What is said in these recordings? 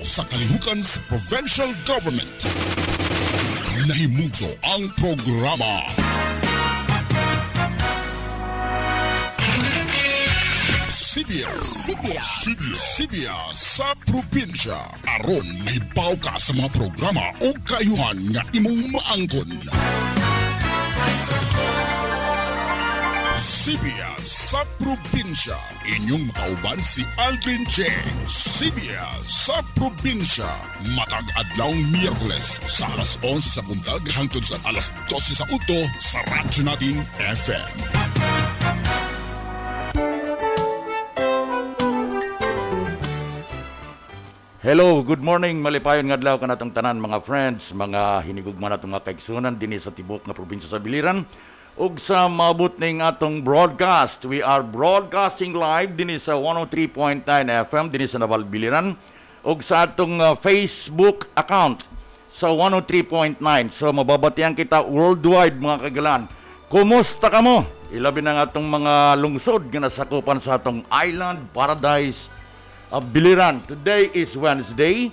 sa kalihukan sa provincial government. Nahimugso ang programa Sibya sa probinsya. Aron nahibaw ka sa mga programa o kayuhan nga imong maangkon. Sibya sa probinsya. Inyong makauban si Aldrin Cheng. Sibya sa probinsya. Matag adlawng Miyerkules sa alas 11 sa buntag hangtod sa alas 12 sa uto sa radyo natin FM. Hello, good morning. Malipayon nga adlaw kanatong tanan mga friends, mga hinigugma natong mga kaigsunan dinhi sa tibok nga probinsya sa Biliran ug sa maabot ning atong broadcast. We are broadcasting live dinhi sa 103.9 FM dinhi sa Naval Biliran ug sa atong Facebook account sa 103.9. So mababatian kita worldwide mga kagalan. Kumusta ka mo? Ilabi na nga atong mga lungsod nga nasakupan sa atong island paradise Biliran. Today is Wednesday,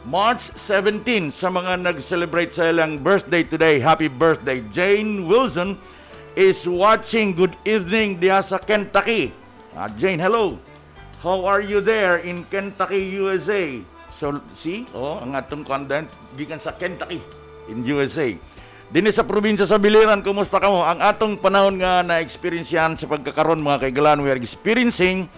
March 17. Sa mga nag-celebrate sa ilang birthday today, happy birthday. Jane Wilson is watching. Good evening diha sa Kentucky. Jane, hello. How are you there in Kentucky, USA? So, see? Ang atong content gikan sa Kentucky in USA. Dinhi sa probinsya sa Biliran, kumusta ka mo? Ang atong panahon nga na-experience yan sa pagkakaroon mga kaigalan, we are experiencing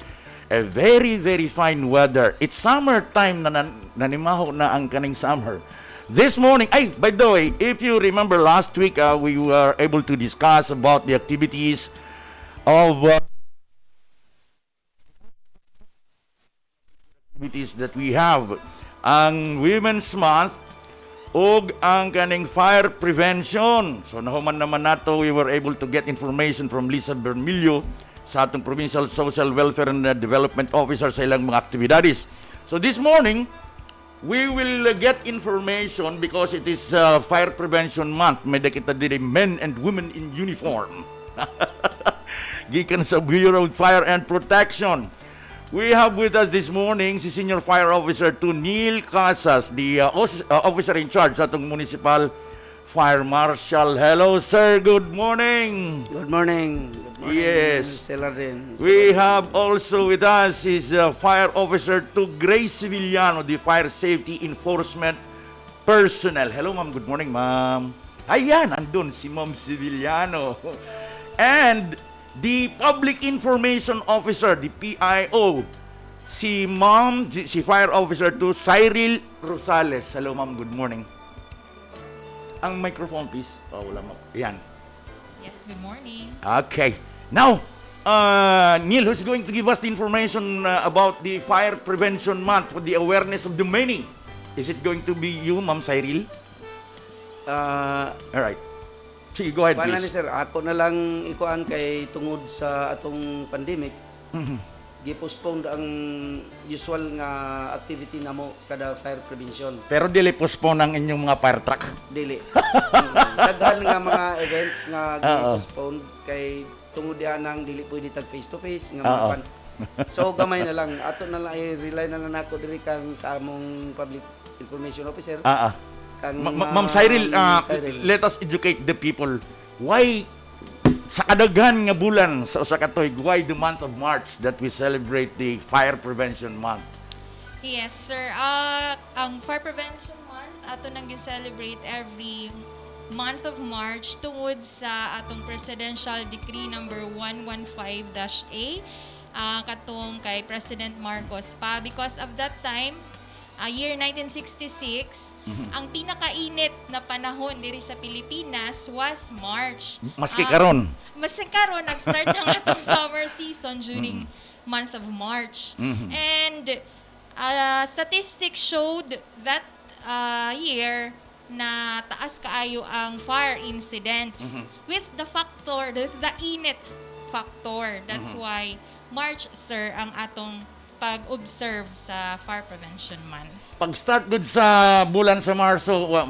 a very, very fine weather. It's summertime na nanimaho na ang kaning summer. This morning, by the way, if you remember last week, we were able to discuss about the activities of activities that we have. Ang Women's Month ug ang kaning fire prevention. So nahuman naman nato, we were able to get information from Lisa Bermilio sa atong Provincial Social Welfare and Development Officer sa ilang mga aktibidades. So this morning, we will get information because it is Fire Prevention Month. May nakita din men and women in uniform. Gikan sa Bureau of Fire and Protection. We have with us this morning si Senior Fire Officer 2 Neil Casas, the officer in charge sa atong Municipal Fire Marshal. Hello sir, good morning. Good morning. Yes. Celadin. We have also with us is Fire Officer 2 Grace Sevillano, the Fire Safety Enforcement Personnel. Hello ma'am, good morning ma'am. Ayan, andun si Ma'am Sevillano. And the Public Information Officer, the PIO, si Fire Officer 2 Cyril Rosales. Hello ma'am, good morning. Ang microphone please. Wala mo. Ayan. Yes, good morning. Okay. Now, Neil, who's going to give us the information about the Fire Prevention Month for the awareness of the many? Is it going to be you, Ma'am Cyril? All right. Sige, go ahead, Paano please. ni sir, ako na lang ikuan kay tungod sa atong pandemic. Gi-postpone ang usual nga activity namo kada fire prevention. Pero dili postpone ang inyong mga fire truck. Dili. Daghan nga mga events nga gi-postpone kay tungod diha nang dili pwede tag face to face nga mga pan. So gamay na lang ato na lang i-rely na lang nako diri kang sa among public information officer. Ma'am Cyril, let us educate the people. Why sa kadaghan nga bulan sa usa ka tuig, why the month of March that we celebrate the Fire Prevention Month? Yes, sir. Ang Fire Prevention Month, ato nang gi-celebrate every month of March tungod sa atong Presidential Decree number 115-A katong kay President Marcos pa. Because of that time, year 1966, ang pinakainit na panahon diri sa Pilipinas was March. Maski karon. Maski karon nag-start ang atong summer season during month of March. And statistics showed that year na taas kaayo ang fire incidents with the init factor. That's why March, sir, ang atong pag-observe sa Fire Prevention Month. Pag-start good sa bulan sa March 1,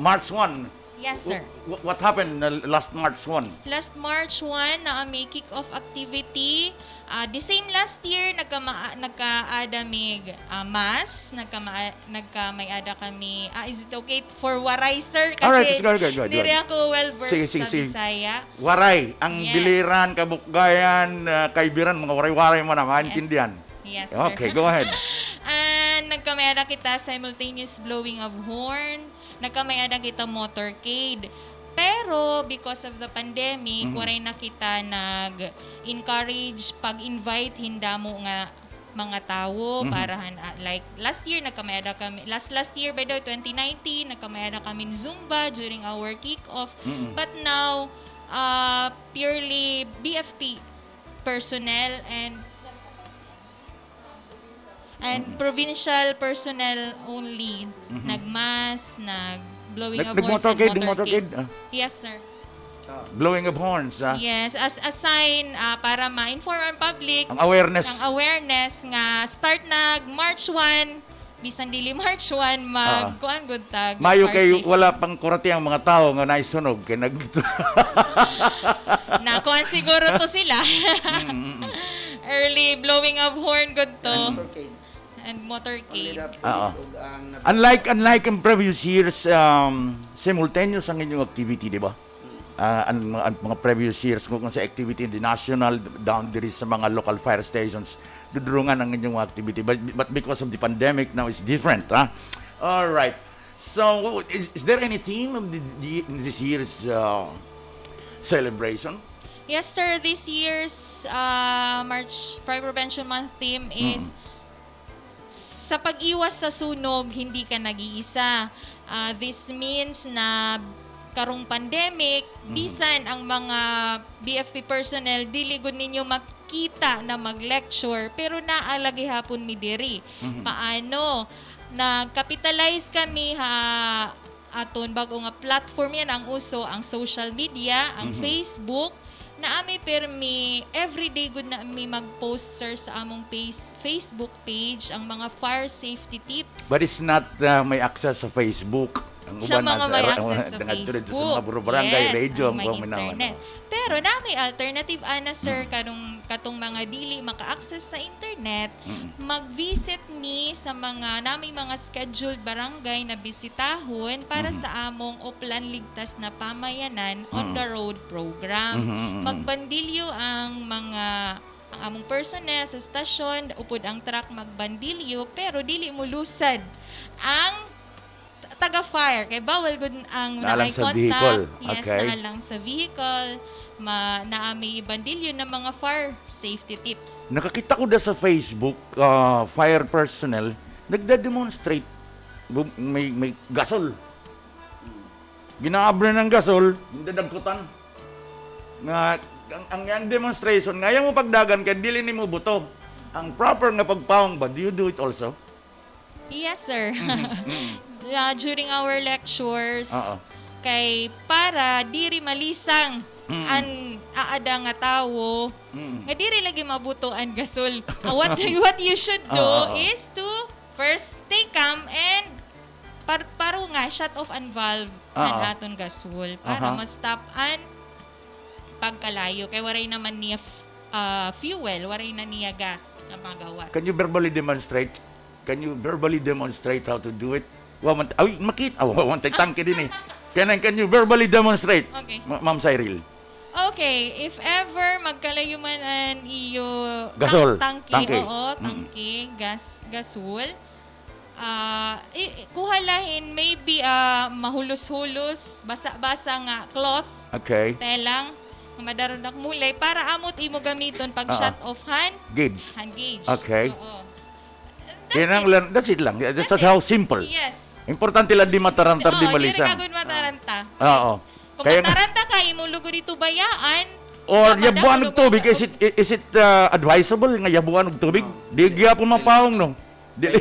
Yes, sir. What happened last March 1? Last March 1 na may kick-off activity. The same last year nagka-ada mig mas, may ada kami. Is it okay for Waray, sir? Kasi Alright, good. hindi ako well-versed Sige. sa Bisaya. Waray, ang Yes. biliran, kabukgayan, kaibiran, mga waray-waray mo na, maintindihan. Yes, sir. Okay, go ahead. And nagkamayada kita simultaneous blowing of horn, nagkamayada kita motorcade. Pero because of the pandemic, waray na kita nag-encourage pag-invite hindamo nga mga tao para like last year nagkamayada kami last year by the way 2019 nagkamayada kami Zumba during our kick-off. But now purely BFP personnel and provincial personnel only. Nagmas, blowing of horns and motorcade. Yes, sir. Blowing of horns. Yes, as a sign para ma-inform ang public Ang awareness. nga start March 1, bisan dili March 1 kuan good tag. Mayo fire kay safety. wala pang kurati ang mga tao nga naisunog kay Na kuan siguro to sila. Early blowing of horn good to Okay. and motorcade. Unlike in previous years, simultaneous ang inyong activity, di ba? Ang mga previous years, kung sa activity in the national, down there is sa mga local fire stations, dudurungan ang inyong activity. But because of the pandemic, now it's different. All right. So, is there any theme of this year's celebration? Yes, sir. This year's March Fire Prevention Month theme is sa pag-iwas sa sunog, hindi ka nag-iisa. This means na karong pandemic, bisan ang mga BFP personnel, dili gud ninyo makita na mag-lecture, pero naalagi hapon mi diri. Paano? Nag-capitalize kami aton bago nga platform yan ang uso, ang social media, ang Facebook, na ami permi everyday good na mi mag-post sir sa among Facebook page ang mga fire safety tips. But it's not may access sa Facebook. Ang Sa uban mga may access sa dito Facebook. Sa mga barangay, Yes, radio, ang may mga internet. Pero na may alternative ana sir katong mga dili maka-access sa internet, mag-visit me sa mga mga scheduled barangay na bisitahon para sa among Oplan Ligtas na Pamayanan on the road program. Magbandilyo ang among personnel sa stasyon, upod ang truck magbandilyo, pero dili mo lusad ang taga-fire. Kay bawal gud ang Naalang na-eye sa contact. vehicle. Yes, Okay. naalang sa vehicle. Naami ibandilyo ng mga fire safety tips. Nakakita ko da sa Facebook, fire personnel, nagda-demonstrate. May gasol. Ginaabra ng gasol, hindi dagkutan. Ang demonstration, ngaya mo pagdagan, kaya dili ni mo buto. Ang proper nga pagpawang ba, do you do it also? Yes, sir. During our lectures, Oo. kay para diri malisang an aada nga tawo, nga diri lagi mabuto ang gasol. What you should do is to first stay calm and paro nga shut off ang valve ang aton gasol para ma-stop ang pagkalayo. Kay waray naman niya fuel, waray na niya gas na magawas. Can you verbally demonstrate? Can you verbally demonstrate how to do it? Makita. Tangke din eh. Can you verbally demonstrate? Okay. Ma'am Cyril. Okay, if ever magkalayo man ang iyo Gasol. tangke, Tangke. oo, tangke, gasol. Kuhalahin maybe mahulus-hulus, basa-basa nga cloth, Okay. telang, nga madaronak mulay para amot imo gamiton pag shut off hand Gauge. gauge. Okay. Oo. That's it lang. That's how simple. Yes. Importante lang di matarantar, di Oo, malisan. Di rin kagod mataranta. Oo. Kung mataranta ka, imulugo dito bayaan, Or dapat yabuan ako og tubig, lugo- is it advisable nga yabuan og tubig? Di gyapon mapawong no. Kay,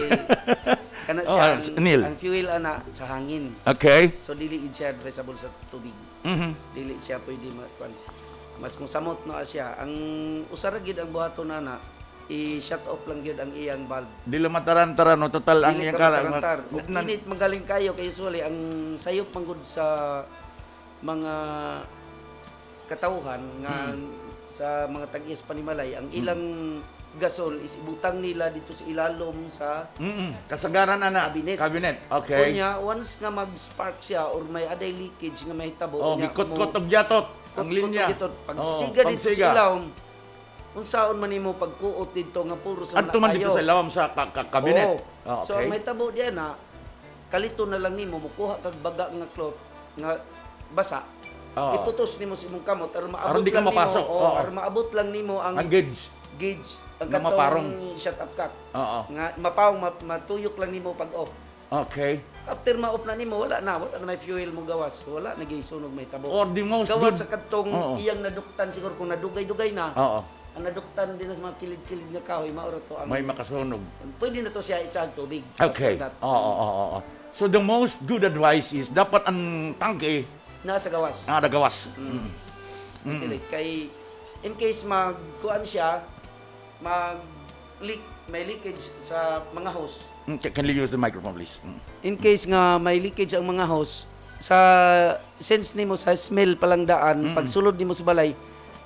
kana Oh, siya, Neil. ang fuel ana sa hangin. Okay. So dili siya advisable sa tubig. Dili siya pwede mas kung samot na siya. Ang usara gid ang buhaton nana, i-shut off lang gyud ang iyang valve. Dili matarantaran no total ang Dili iyang ka kala. matarantar. Kung init magaling kayo kay usually ang sayop manggod sa mga katawhan nga sa mga tag-iyas panimalay ang ilang gasol is ibutang nila dito sa ilalom sa Kasagaran ana. Cabinet. Cabinet. Okay. Kunya, once nga mag-spark siya or may aday leakage nga may tabo Oh, nya, gikot-kot og yatot ang linya. pag Oo, siga dito pagsiga. sa ilawom unsaon man nimo pagkuot dito nga puro sa Adto man dito sa lawom sa kabinet. Oo. Oh, So okay. ang may tabo diyan na kalito na lang nimo mukuha kag baga nga cloth nga basa. Oo. Iputos nimo sa imong kamot aron maabot Aron di ka lang mapasok. nimo. Oo. Aron maabot lang nimo ang Ang gauge. gauge ang Na maparong. shut up cock. Oo. Nga mapawong matuyok lang nimo pag off. Okay. After ma-off na nimo wala na may fuel mo gawas. Wala nagisunog may tabo. Or the most Gawas good. sa kadtong Oo. iyang naduktan siguro kung nadugay-dugay na. Oo. Ang naduktan din sa mga kilid-kilid nga kahoy maura to ang May makasunog. pwede na to siya itsag tubig. Okay. After that, Oo. So the most good advice is dapat ang tangke nasa gawas. nagawas. Kilit. Kay in case magkuan siya mag-leak may leakage sa mga hose. Can you use the microphone please? In case nga may leakage ang mga hose sa sense nimo sa smell palang daan pag sulod nimo sa balay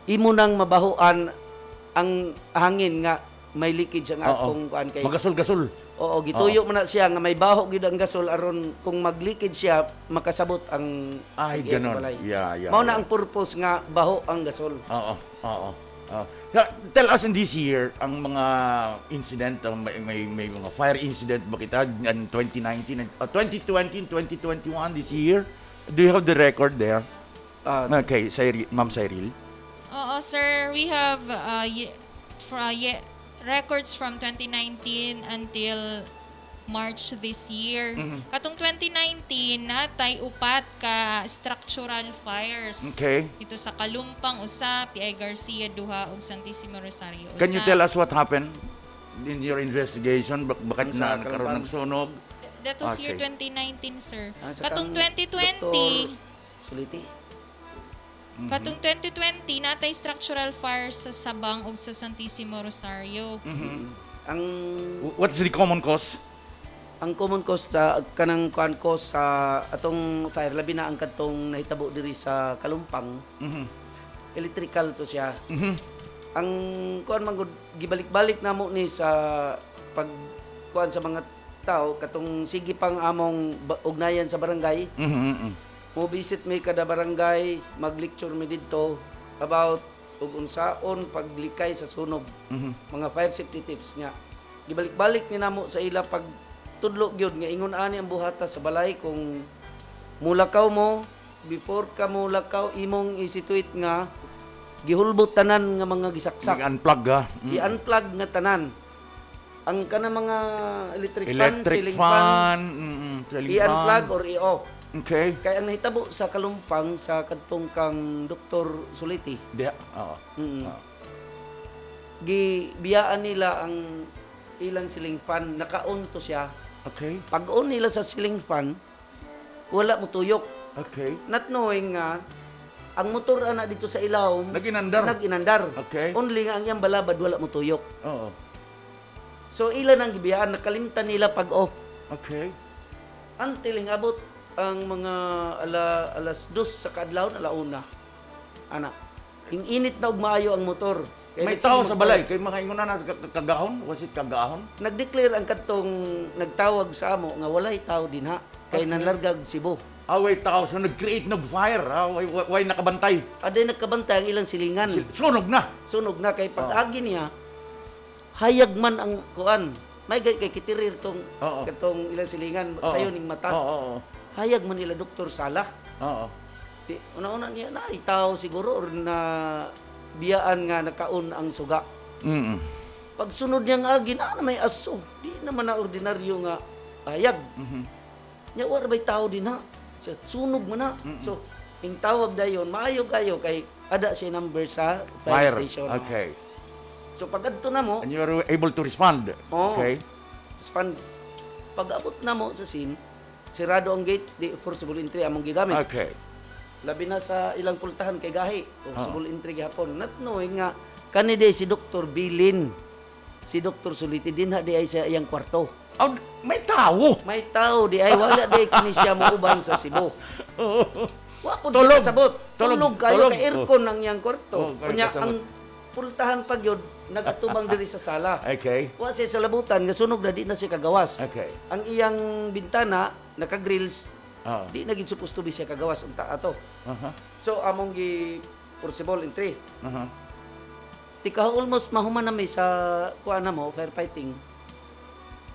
imo nang mabahuan ang hangin nga may leakage ang atong kuan kay Magasol-gasol. oo gituyo man na siya nga may baho gyud ang gasol aron kung mag-leakage siya makasabot ang Ay, tag-iya sa ganon. balay. Yeah. Mao na ang purpose nga baho ang gasol. Oo. Tell us in this year ang mga incident, may mga fire incident ba kita in 2019 and 2020 and 2021 this year? Do you have the record there? Okay, Ma'am Cyril. Oo, sir. We have records from 2019 until March this year. Katong 2019, natay upat ka structural fires. Okay. Ito sa Kalumpang, usa, P.I. Garcia, duha, ug Santissimo Rosario, usa. Can you tell us what happened in your investigation? Bakit Sa na nagkaroon ng sunog? That was year Okay. 2019, sir. Sa Katong kang 2020, Dr. Suliti. katong 2020, natay structural fires sa Sabang ug sa Santissimo Rosario. Ang What's the common cause? common cause sa kanang kuan ko sa atong fire labi na ang kadtong nahitabo diri sa Kalumpang. Electrical to siya. Ang kuan man gud gibalik-balik namo ni sa pag kuan sa mga tao katong sige pang among ugnayan sa barangay. Mo visit mi kada barangay, mag-lecture mi didto about ug unsaon paglikay sa sunog. Mga fire safety tips nga. Gibalik-balik ni namo sa ila pag tudlo gyud nga ingon ani ang buhata sa balay kung mulakaw mo before ka mulakaw imong isituit nga gihulbot tanan nga mga gisaksak. Unplug ha? I-unplug nga tanan. Ang kana mga electric fan, Electric ceiling fan, fan. Ceiling i-unplug fan. or i-off. Okay. Kaya ang nahitabo sa Kalumpang sa kadtong kang Dr. Suliti, Oo. gibiyaan nila ang ilang ceiling fan, naka-on to siya. Okay. Pag on nila sa ceiling fan, wala mo tuyok. Okay. Not knowing nga, ang motor ana dito sa ilawom, Nag-inandar. Okay. Only nga ang iyang balabad, wala mo tuyok. Oo. So ilan ang gibiyaan, nakalimtan nila pag off. Okay. Until abot ang mga alas 2 sa kadlaw, alauna. Ana, init na og maayo ang motor. Kaya May let's tao say sa balay. Kay mga ingon na kagahon? Was it kagahon? Nag-declare ang katong nagtawag sa amo nga walay tao din ha. Kay nanlargag Cebu. Wait, tao. So nag-create ng fire. Why nakabantay? Aday nagkabantay ang ilang silingan. Sunog na. Sunog na kay pag-agi niya, hayag man ang kuan. May kay kitirir tong Oo. katong ilang silingan sayo ning mata. Oo. Hayag man nila Dr. Salah. Oo. Di una-una niya na tao siguro or na biyaan nga nakaon ang suga. Pag sunod niya nga agi na may aso. Di naman na ordinaryo nga hayag. Nya war bay tao din ha. Sunog man na. So, ing tawag dayon maayo kayo kay ada si number sa fire station. Okay. So pag adto na mo, And you were able to respond. Oo. Okay. pag abot na mo sa scene, sirado ang gate, di forcible entry among gigamit. Okay. Labi na sa ilang pultahan kay gahi, forcible entry gihapon. Not knowing nga kanide si Dr. Bilin, si Dr. Suliti din ha di ay sa iyang kwarto. May tao. May tao di ay wala di kini siya muuban sa Cebu. Wa po Tulog. siya kasabot. Tulog. Tulog kayo Tulog. kay aircon ang iyang kwarto. Oh, kayo Kunya kasabot. ang pultahan pag yun, nagatubang diri sa sala. Okay. Wa siya sa labutan, nga sunog na di na siya kagawas. Okay. Ang iyang bintana, naka-grills, Oo. di naging supposed to be siya kagawas unta ato. Aha. So among gi forcible entry. Aha. Tika almost mahuman na may sa kuan na mo firefighting.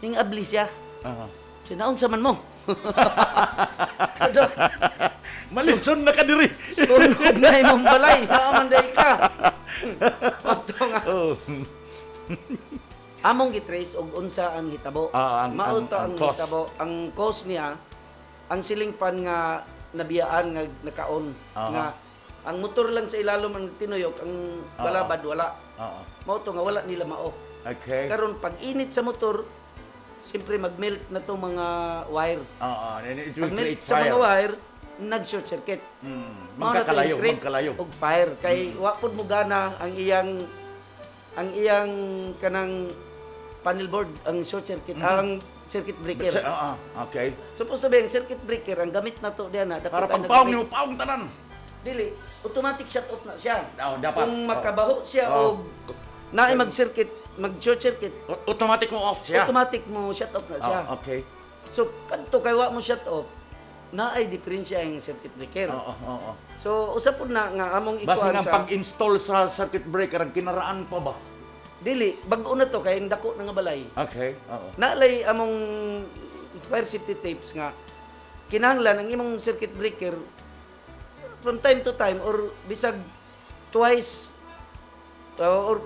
Ning abli siya. Aha. Sinaon sa man mo. Kadok, Malinson na ka diri. sunog na imong balay. Naaman day ka. Oto nga. Oh. Among gitrace og unsa ang hitabo. Mauto ang cause. hitabo. Ang cause niya, ang siling pan nga nabiyaan nga nakaon nga ang motor lang sa ilalom ang tinuyok, ang balabad wala. Oo. Mauto nga wala nila mao. Okay. Karon pag init sa motor, siyempre mag-melt na tong mga wire. Oo. And it will Pag melt create sa mga fire. wire, nag-short circuit. Mao na to Magkakalayo. yung create Magkalayo. og fire kay wa pud mo gana ang iyang kanang panel board ang short circuit ang circuit breaker. Okay. Supposed to be ang circuit breaker ang gamit na to diyan na Para dapat pagpaong niyo, paong tanan. dili automatic shut off na siya. Dapat. Kung makabaho siya Oo. og naay mag-circuit, mag-short circuit, Automatic mo off siya. automatic mo shut off na siya. Okay. So kadto kay wa mo shut off, naay diferensya ang circuit breaker. Oo. So usap pud na nga among Basta ikuan nga sa pag-install sa circuit breaker, ang kinaraan pa ba? dili bag-o na to kay dako na nga balay. Okay. Oo. Naalay among fire safety tapes nga kinahanglan ang imong circuit breaker from time to time or bisag twice or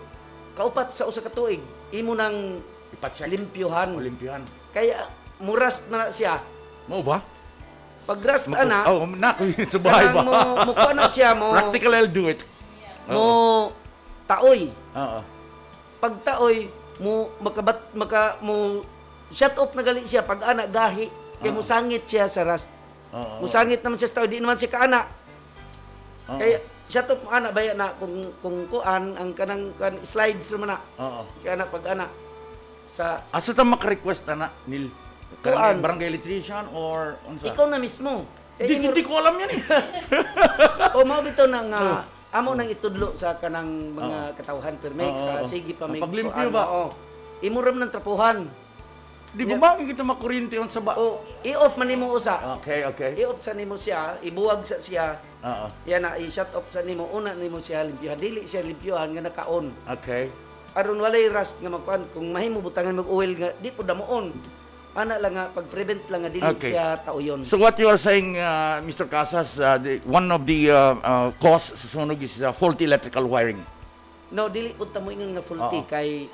kaupat sa usa ka tuig imo nang Ipacheck. limpyuhan. Olimpian. Kaya muras na siya. Mo ba? Pag rust ana, Oh, nako sa bahay ba? mo kuha na siya mo Practical, I'll do it. mo taoy. Oo. Pag taoy mo mo shut off na gali siya pag ana gahi kay mo sangit siya sa rust. Oo. Musangit naman siya sa tao, di naman siya kaana. Oo. Kaya siya to ana baya na kung kuan ang kanang slides naman na. Oo. Kaya na pag ana sa Asa ta maka-request na nil? Kuan. Barangay electrician or unsa? ikaw na mismo. Hindi ko alam yan eh. O mao bitaw na nga amo nang itudlo sa kanang mga katawhan permek Oo, sa oo. sige pa may Paglimpyo kuan, ba? oo. Imo ram ng trapuhan. Di ba bakit kita makuryente yun sa ba? O i-off man nimo usa. Okay. I-off sa nimo siya, ibuwag sa siya. Oo. Yan na i-shut off sa nimo una nimo siya limpyuhan. Dili siya limpyuhan nga naka-on. Okay. Aron walay rust nga magkuan kung mahimo butangan mag-oil nga di po damoon. Ana lang nga pag-prevent lang nga dili Okay. siya tauyon. So what you are saying, Mr. Casas, one of the cause sa sunog is faulty electrical wiring. No, dili pud ta mo ingon nga faulty Oo. kay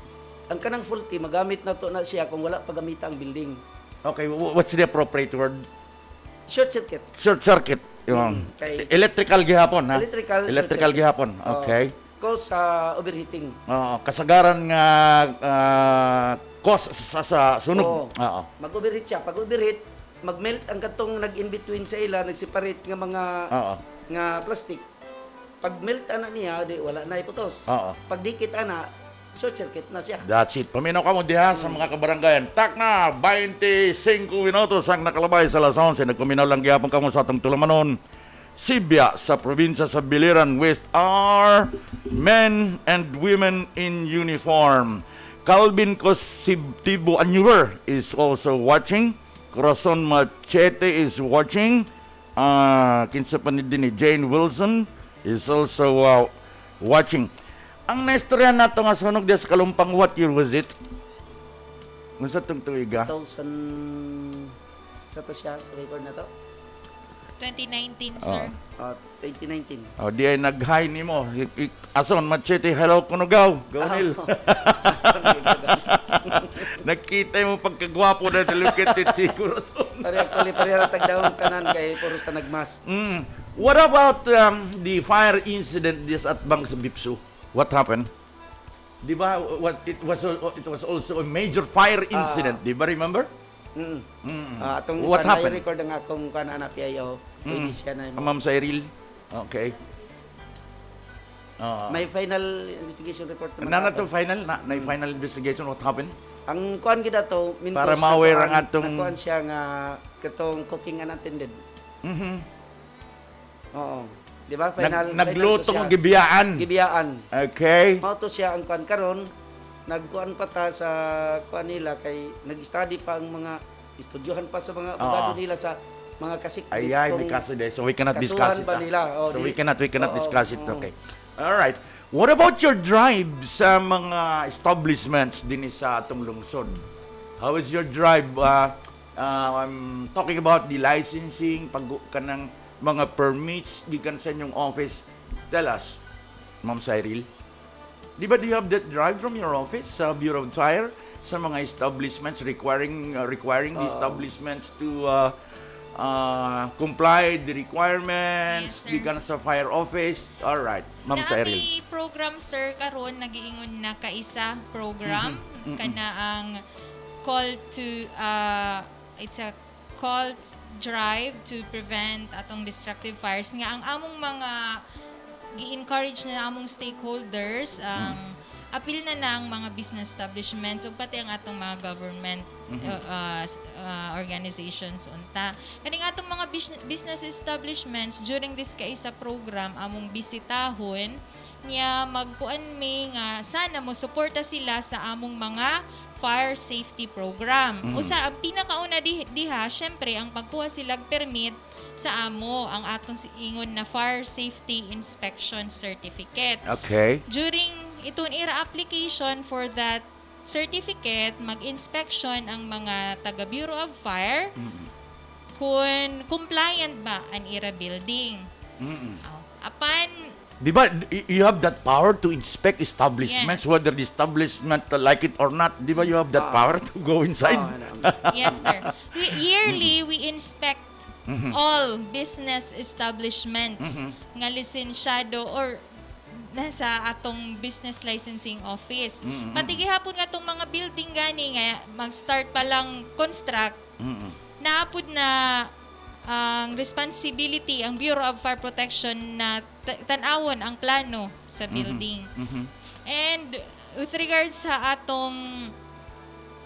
ang kanang faulty magamit na to na siya kung wala pagamita ang building. Okay, what's the appropriate word? Short circuit. Short circuit. Yung Okay. electrical gihapon, ha? Electrical short Electrical circuit. gihapon. Okay. Cause sa overheating. Kasagaran nga cause sa sunog. Oo. Mag-overheat siya. Pag overheat, mag-melt ang katong nag-in-between sa ila, nag-separate nga mga Oo. nga plastic. Pag melt ana niya, di wala na iputos. Oo. Pag dikit ana, short circuit na siya. That's it. Paminaw ka mo diha sa mga kabaranggayan. Tak na, 25 minutos ang nakalabay sa alas 11. Nagkuminaw lang gihapon ka mo sa atong tulamanon. Sibya sa probinsya sa Biliran with our men and women in uniform. Calvin Cosibtibo Anwer is also watching. Corazon Machete is watching. Kinsa pa ni din ni Jane Wilson is also watching. Ang naistorya nato nga sunog diya sa Kalumpang, what year was it? Unsa tong tuiga? 2000 sa to siya sa record na to. 2019, sir. 2019. Di ay nag-hi nimo. Ason Machete, hello kunugaw. Gawnil. Nakita mo pagkagwapo na look at it si Corazon. Pareha tagdawon kanan kay puros ta nagmas. What about the fire incident this at Bangs Bipsu? What happened? Di ba it was also a major fire incident, di ba remember? Atong What happened? record ang akong kana na PIO. Pwede siya na Ma'am Cyril? Okay. may final investigation report Na to final na final investigation what happened? Ang kuan gid ato mintos Para ma-aware ang atong- kuan siya nga katong cooking unattended. Oo. Di ba? Final. Nagluto final ng to siya. gibiyaan. Gibiyaan. Okay. Mao to siya ang kuan karon. Nagkuan pa ta sa kuan nila kay nag-study pa ang mga estudyohan pa sa mga abogado nila sa mga kasikip. Ay, may kung kaso din. So we cannot discuss kasuhan it. ba nila? Oh, So we di- cannot Oo, discuss it. oo. Okay. All right. What about your drive sa mga establishments din sa atong lungsod? How is your drive? I'm talking about the licensing, pag kanang mga permits gikan sa inyong office. Tell us, Ma'am Cyril. Di ba do you have that drive from your office sa Bureau of Fire sa mga establishments requiring the establishments to comply the requirements Yes, sir. gikan sa fire office? All right, Ma'am Cyril. Naami program sir karon nagiingon na kaisa program kana ang call to it's a call drive to prevent atong destructive fires nga ang among mga gi-encourage na among stakeholders appeal na ang mga business establishments ug pati ang atong mga government organizations unta kaning atong mga business establishments during this kaisa program among bisitahon niya magkuan mi nga sana mo suporta sila sa among mga fire safety program. Usa ang pinakauna diha syempre ang pagkuha sila permit sa amo ang atong ingon na fire safety inspection certificate. Okay. During itong ira application for that certificate, mag-inspection ang mga taga Bureau of Fire kung compliant ba ang ira building. Apan Di ba, you have that power to inspect establishments, Yes. whether the establishment like it or not. Di ba, you have that power to go inside? yes, sir. Yearly, we inspect all business establishments nga lisensyado or nasa atong business licensing office. Pati gihapon nga itong mga building gani nga mag-start pa lang construct, naapod na ang responsibility ang Bureau of Fire Protection na tan-awon ang plano sa building. And with regards sa atong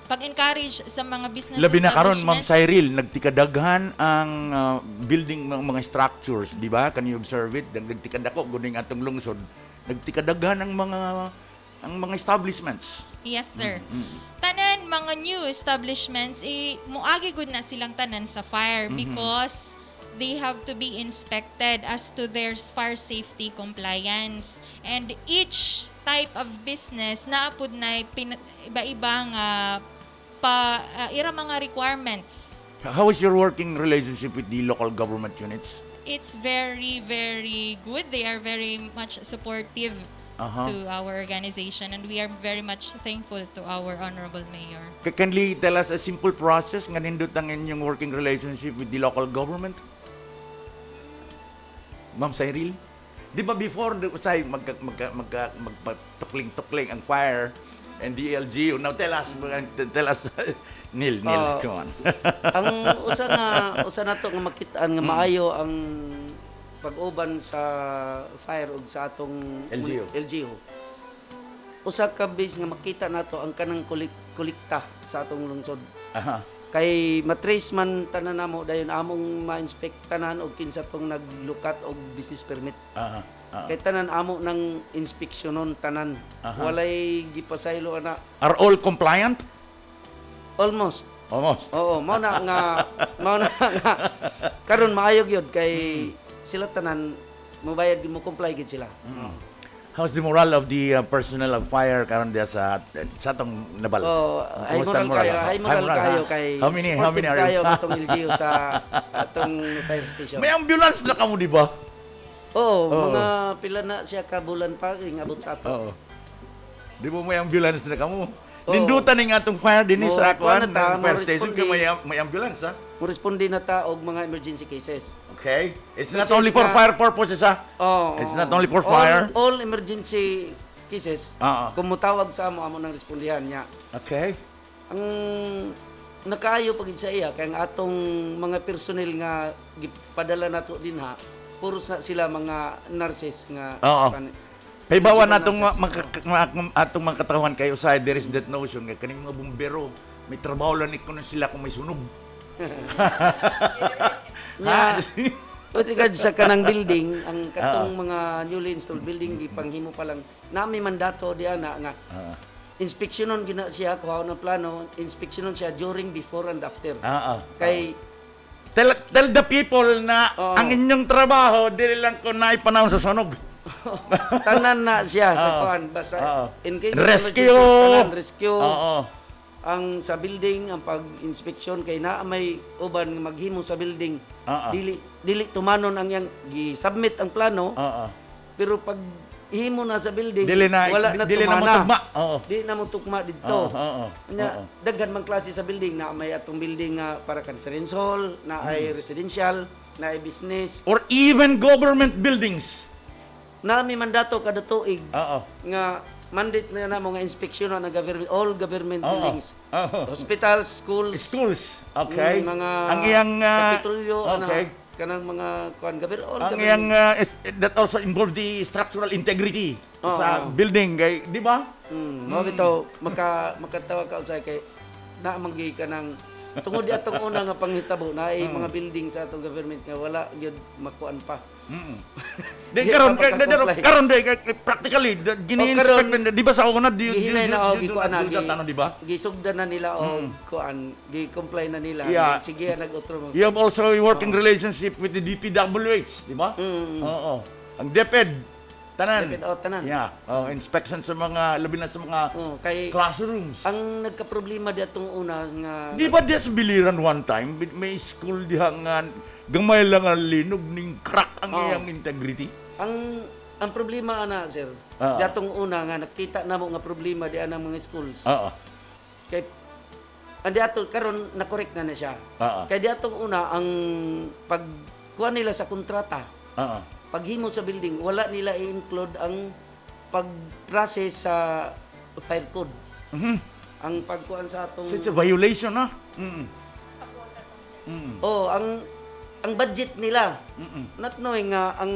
pag-encourage sa mga business Labi na karon, Ma'am establishments. Cyril, nagtikadaghan ang building mga structures, di ba? Can you observe it? Nagtikadako, guning atong lungsod. Nagtikadaghan ang mga establishments. Yes, sir. Tanan mga new establishments moagi gud na silang tanan sa fire because they have to be inspected as to their fire safety compliance. And each type of business naapod na iba-iba nga ira mga requirements. How is your working relationship with the local government units? It's very, very good. They are very much supportive to our organization and we are very much thankful to our Honorable Mayor. Can you tell us a simple process nga nindot ang inyong working relationship with the local government? Ma'am Cyril? Di ba before magpatukling-tukling ang fire and the LGU? Now tell us Neil, come on. Ang usa na to nga makitaan nga maayo ang pag-uban sa fire ug sa atong LGU. Usa ka base nga makita nato ang kanang kolekta sa atong lungsod. Kay matrace man tanan namo dayon among ma-inspect tanan og kinsa tong naglukat og business permit. Kay tanan amo ng inspeksyonon tanan. Walay gipasaylo ana. Are all compliant? Almost. Almost. Oo, mao na nga karon maayo gyud kay sila tanan mobayad mo comply gid sila. How's the morale of the personnel of fire karon dia sa atong nabal? Oh, ay Kumusta ang moral kayo ha? kay How many supportive are you? kayo atong LGU sa atong fire station. May ambulance na kamo di ba? Oo, mga pila na siya ka bulan pa ingabot sa ato. Oo. Di ba may ambulance na kamo? Oo. Nindutan ni nga atong fire dinhi sa kuwan kuan na ta, fire station kay mo-responde. may ambulance ha. Mo responde na ta og mga emergency cases. Okay. It's Which not only is for nga- fire purposes ha. Oh, It's not only for fire. All emergency cases. Oo. Kung mutawag sa amo nang respondihan niya. Okay. Ang nakaayo pagid sa iya kay ang atong mga personnel nga gipadala nato din ha. Puros na sila mga nurses nga Oo. Kay bawa natong nurses. atong mga katawan kayo sa there is that notion nga kaning mga bumbero may trabaho lang kuno sila kung may sunog. Nga, With regards sa kanang building, ang katong mga newly installed building gipanghimo pa lang nami mandato di ana nga inspeksyonon gina siya kuha ng plano, inspeksyonon siya during, before and after. Kay Tell the people na Oo. ang inyong trabaho dili lang ko na ipanahon sa sunog. tanan na siya sa Oo. kuan basta Oo. in case of Rescue. emergency, tanan rescue. Oo. Ang sa building ang pag-inspeksyon kay naa may uban nga maghimo sa building. Oo. Dili tumanon ang yang gi-submit ang plano. Oo. Pero pag ihimo na sa building, Dili na wala na dili na tumana. matugma. Oo. Di na mo tukma dito. Oo. Nya daghan man klase sa building na may atong building nga para conference hall, na ay residential, na ay business. Or even government buildings. Na may mandato kada tuig Oo. nga mandate na mga inspeksyon na government, all government Oo. buildings. Oo. Hospitals, schools, Schools. Okay. mga ang iyang kapitulyo, okay. kanang mga kuan government, all Ang government. iyang that also involve the structural integrity sa building kay, di ba? Mao bitaw makatawa ka usay kay naamanggi ka ng tungod di atong una nga panghitabo na ay mga building sa atong government nga wala gyud makuan pa. Di Di karon pa comply. karon practically gini-inspect karon, di ba sa una di Gihinay na og gikuan na di ba? gisugdan na nila og kuan, gi-comply na nila. Yeah. Sige nag-utro mo. You have also a working relationship with the DPWH, di ba? Oo. Ang DepEd tanan. DepEd, tanan. Yeah. Inspection sa mga labi na sa mga Kay classrooms. ang nagka-problema di atong una nga Di ba di sa biliran one time may school diha nga gamay lang ang linog ning crack ang iyang integrity? ang problema ana sir, Oo. di atong una nga nakita namo nga problema di anang mga schools. Oo. Kay andi ato karon na-correct na siya. Oo. Kay di atong una ang pagkuha nila sa kontrata, Oo. paghimo sa building, wala nila i-include ang pag-process sa fire code. Ang pagkuhan sa atong So it's a violation na. ang budget nila. Not knowing nga ang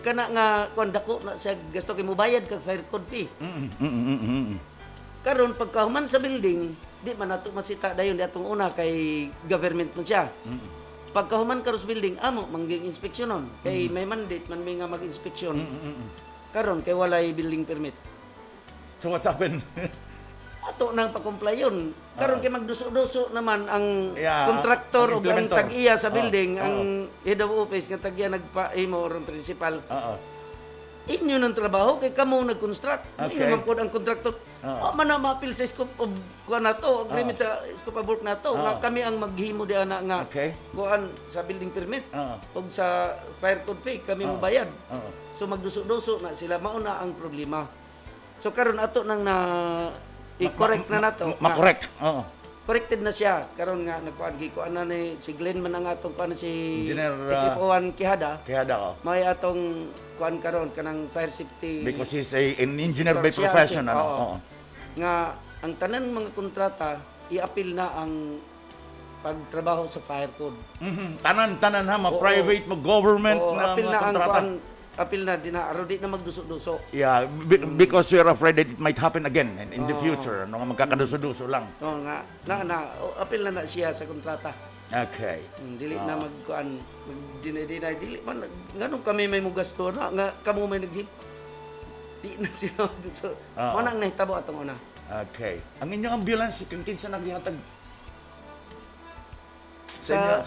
kana nga kuan dako na siya gasto kay mobayad kag fire code fee. Karon pagkahuman sa building, di man nato masita dayon di atong una kay government man siya. Pagkahuman karon sa building, amo mangging inspeksyonon kay may mandate man may nga mag-inspeksyon. Karon kay walay building permit. So what happened? Ato nang pa-comply yun. Karon kay magduso-duso naman ang Yeah, kontraktor ang o ang implementor. tag-iya sa building, Oo. ang head of office nga tag-iya nagpa-imo or ang principal. Oo. Inyo ng trabaho kay kamo nag-construct. Okay. Inyo man po ang kontraktor. Man na mapil sa scope of kuan nato, agreement sa scope of work nato. Nga kami ang maghimo di ana nga Okay. kuan sa building permit. Oo. Og sa fire code fee kami mo bayad. Oo. So magduso-duso na sila, mauna ang problema. So karon ato nang na i-correct na nato. Ma-correct. Oo. Corrected na siya karon nga nagkuan gikuan na ni si Glenn man ang atong kuan si Engineer, SFO1 Quijada. Kaya daw. May atong kuan karon kanang fire safety Because he's an engineer by siya, profession. oo. Oo. Nga ang tanan mga kontrata i-appeal na ang pagtrabaho sa fire code. Tanan ha, Oo. private, government Oo, na appeal mga na ang kontrata. kuan, appeal na din na araw di na magduso-duso. Yeah, because we're afraid that it might happen again in the future. No, magkakaduso-duso lang. Oo nga appeal na siya sa kontrata. Okay. Dili na magkuan mag-deny dili man nganong kami may mugasto na nga kamo may naghip. Di na sila so Oo. mo nang nahitabo atong una. Okay. Ang inyong ambulance, kung kinsa naghihatag Sa-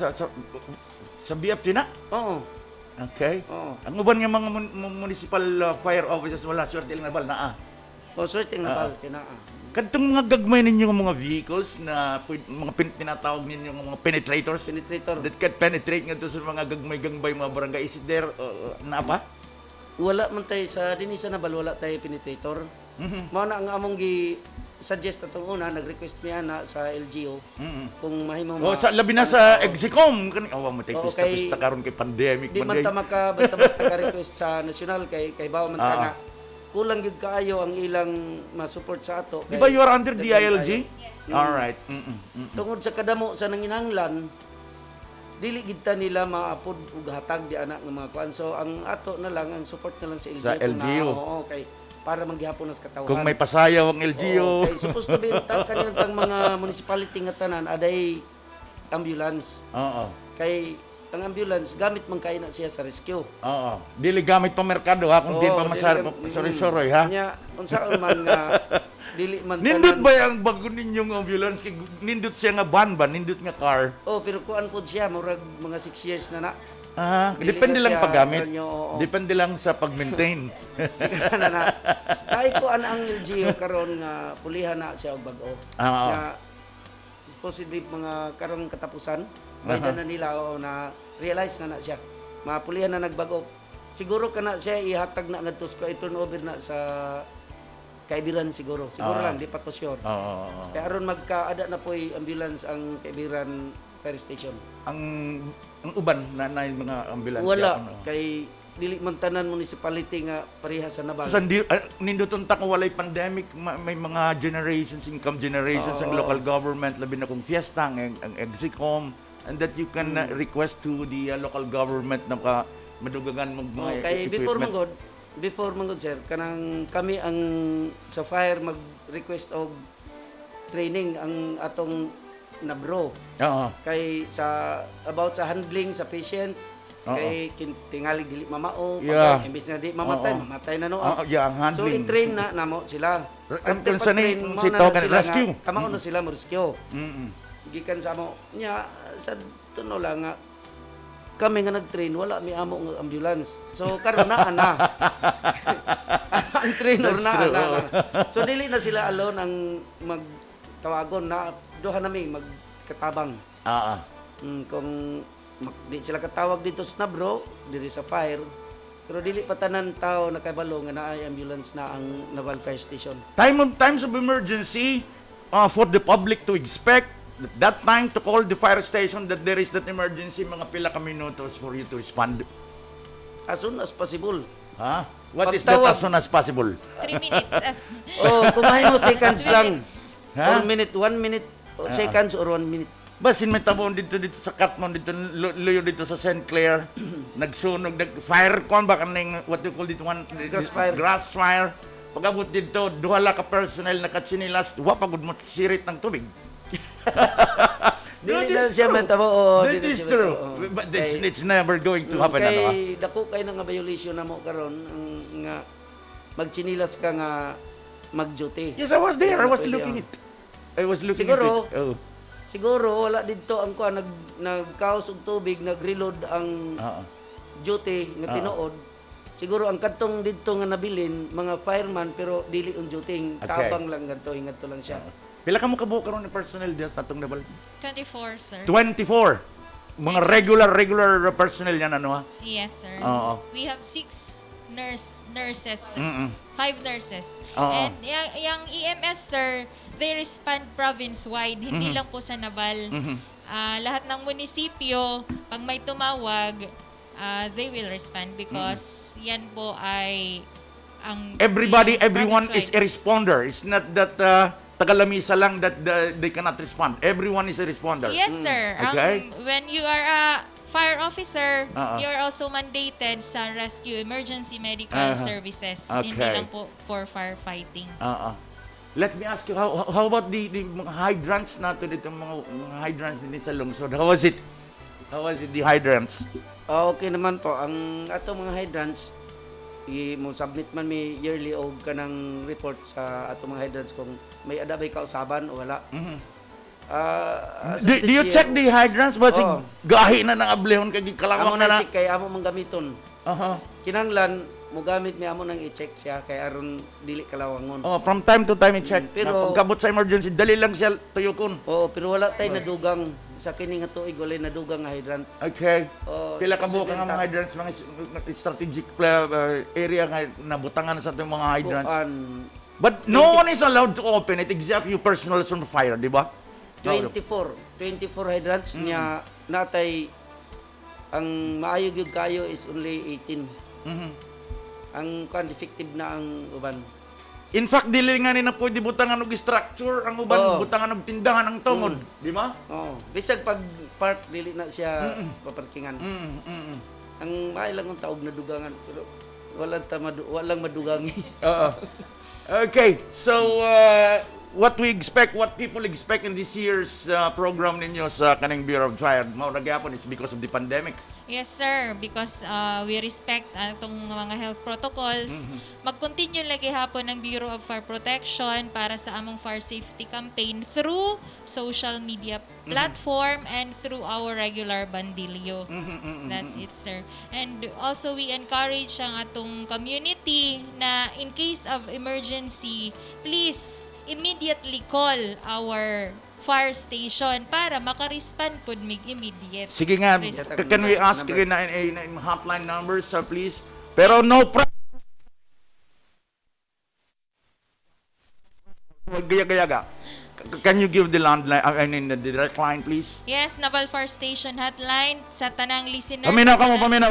sa BFT na? Oo. Okay. Oo. Ang uban nga mga municipal fire officers wala swerte lang nabal na O sorting na bal kinaa. Kadtong mga gagmay ninyo nga mga vehicles na mga tinatawag ninyo nga mga penetrators Penetrator. that can penetrate nga to sa mga gagmay-gangbay mga barangay. Is it there na pa? Wala man tay sa dinhi sa nabal wala tay penetrator. Mao na ang among gi suggest atong una nag-request niya na sa LGU kung mahimo O sa labi na sa Exicom kani mo tay Oo, pista karon kay pandemic di man ta maka basta-basta ka request sa national kay bawo man ta nga kulang gyud kaayo ang ilang ma-support sa ato. Di ba you are under daghan DILG? kaayo. All right. Tungod sa kadamo sa nanginahanglan, dili gid ta nila maapod og hatag di anak ng mga kuan. So ang ato na lang ang support na lang sa LGU. Sa kung LGU. oo, kay para maghihapon nas katawhan. Kung may pasayaw ang Oo, LGU. kay supposed to be kanang mga municipality nga tanan aday ambulance. Oo. Kay ang ambulance gamit man kay na siya sa rescue. Oo. Dili gamit pa merkado ha, kung di pa masar sorry ha. Nya unsaon man nga dili man Nindot ba ang bago ninyong ambulance kay nindot siya nga van ba, nindot nga car? Oh, pero kuan pod siya murag mga 6 years na na. Dili Depende na lang siya, paggamit. oo. Depende lang sa pag-maintain. Siguro na. Kahit ko ang LGU karon nga pulihan na siya og bag-o. Oo. Nga positive mga karong katapusan, bayda na nila o na realize na siya. Mga pulihan na nagbag-o. Siguro kana siya ihatag na ngadto ko i-turnover na sa Kaibiran siguro. Siguro lang di pa ko sure. Oo. Kaya aron magkaada na po'y ambulance ang Kaibiran Fire Station. Ang uban na mga ambulance Wala ano? kay dili man tanan municipality nga pareha sa Nabal. So, ninduton ta kung walay pandemic, may mga generations, income generations ang local government, labi na kung fiesta, ang exicom, and that you can request to the local government na madugagan mong mga Kay equipment. before manggod sir kanang kami ang sa fire mag-request og training ang atong nabro Oo. kay sa about sa handling sa patient. Kay tingali dili mamao Yeah. pag imbis na di mamatay na no. Yeah, ang So handling. i-train na namo sila. After Kung sa pag-train, si mao na Token sila Rescue. nga, kamao na sila mo rescue. Mm-mm. Gikan sa amo nya sa tuno lang nga kami nga nag-train wala mi amo nga ambulance. So karon na ana. Ang trainer That's na true, ana. oo. So dili na sila alone ang magtawagon na duha nami magkatabang. Kung di sila katawag dito sa Nabro, diri sa fire. Pero dili pa tanan tao nakabalo nga naay ambulance na ang Naval Fire Station. Times of emergency, for the public to expect that time to call the fire station that there is that emergency, mga pila ka minutos for you to respond. As soon as possible. Ha? What is that Pagtawag- as soon as possible? 3 minutes. Oh, kumain mo seconds lang. Ha? 1 minute, 1 minute, seconds or 1 minute. Basin may tabon dito sa Katmon, dito luyo dito sa St. Clair, nagsunog, fire con ba kaning what you call dito one Grass fire. grass fire. Pagabot dito, duha ka personnel nakatsinilas, wa pagud mo sirit ng tubig. Dili That na is siya true. matabo. Oh, That dili is siya true. matabo, oh. But Kay- it's never going to happen, ano? Kay dako kay nga violation na mo karon nga magchinilas ka nga mag-duty. Yes, I was there. I was Pwede, looking oh. it. I was looking Siguro, at it. Oh. Siguro wala dito ang kuan nagkaos og tubig, nag-reload ang duty nga tinuod. Siguro ang kadtong dito nga nabilin mga fireman pero dili on duty, Okay. tabang lang ganto, hingadto lang siya. Pila ka mo kabuo karon ng personnel diyan sa atong Nabal? 24, sir. 24. Mga regular personnel yan, ano ha? Yes, sir. Oo. We have 6 nurses, sir. Mm-mm. 5 nurses. Oo. And yung EMS, sir, they respond province-wide, hindi lang po sa Nabal. Lahat ng munisipyo, pag may tumawag, they will respond because yan po ay ang Everyone is province-wide. a responder. It's not that Tagalamisa lang that they cannot respond. Everyone is a responder. Yes, sir. Okay. When you are a fire officer, Oo. you're also mandated sa rescue emergency medical services. Hindi Okay. lang po for firefighting. Let me ask you, how about the mga hydrants natin dito, mga hydrants din sa lungsod? How was it? How was it, the hydrants? Okay naman po ang ato mga hydrants mo submit man may yearly og kanang report sa ato mga hydrants kung may adabay kausaban o wala. As of Do this you year, check the hydrants? Basig Oo. gahi na ng ablehon kay amo kalawang na na. na check kay amo mang gamiton. Aha. Kinanglan mo gamit mi amo nang i-check siya kay aron dili kalawangon. Oh, from time to time i-check. Pero- Pagkabot sa emergency, dali lang siya tuyokon. Oo, pero wala tay nadugang sa kini nga tuig wala nadugang nga hydrant. Okay. Oh, Pila ka buo ka nga presidenta. mga hydrants, mga strategic area nga nabutangan sa itong mga hydrants. Kuan, But no one is allowed to open it except you personals from fire, di ba? 24 hydrants niya natay ang maayo gyud kayo is only 18. Mhm. Ang kuan effective na ang uban. In fact, dili nga ni na pwede butangan og structure ang uban, Oo. butangan og tindahan ang tungod, di ba? Oo. Bisag pag park dili na siya paparkingan. Ang maayo lang ang taog na dugangan pero walang madugangi. Oo. Okay, so what people expect in this year's program ninyo sa kaning Bureau of Fire, mao nagyapon it's because of the pandemic. Yes, sir. Because we respect itong mga health protocols. Mag-continue lagi hapon ng Bureau of Fire Protection para sa among fire safety campaign through social media platform and through our regular bandilyo. That's it, sir. And also, we encourage ang atong community na in case of emergency, please immediately call our fire station para maka-respond po mig immediate. Sige nga, response. can we ask again na hotline numbers, please? Pero no Gaya-gaya. Can you give the landline, the direct line, please? Yes, Naval Fire Station hotline sa tanang listeners. Paminaw.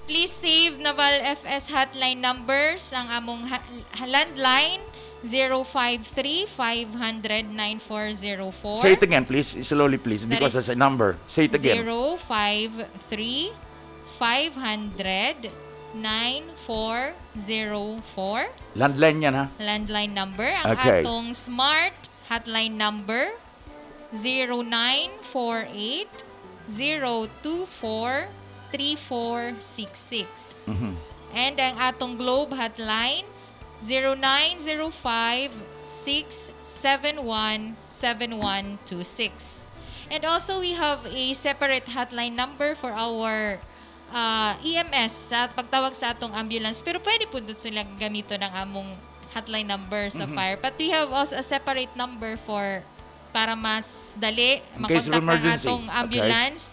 Please save Naval FS hotline numbers. Ang among landline 053-500-9404. Say it again, please. Slowly, please, because That is it's a number. Say it again. 053-500-9404. Landline yan, ha? Landline number. Ang Okay. atong smart hotline number 0948-024-3466. And ang atong Globe hotline 0905-671-7126. And also we have a separate hotline number for our EMS sa pagtawag sa atong ambulance. Pero pwede po doon sila gamito ng among hotline number sa fire. But we have also a separate number for para mas dali case of makontak ang emergency. atong ambulance.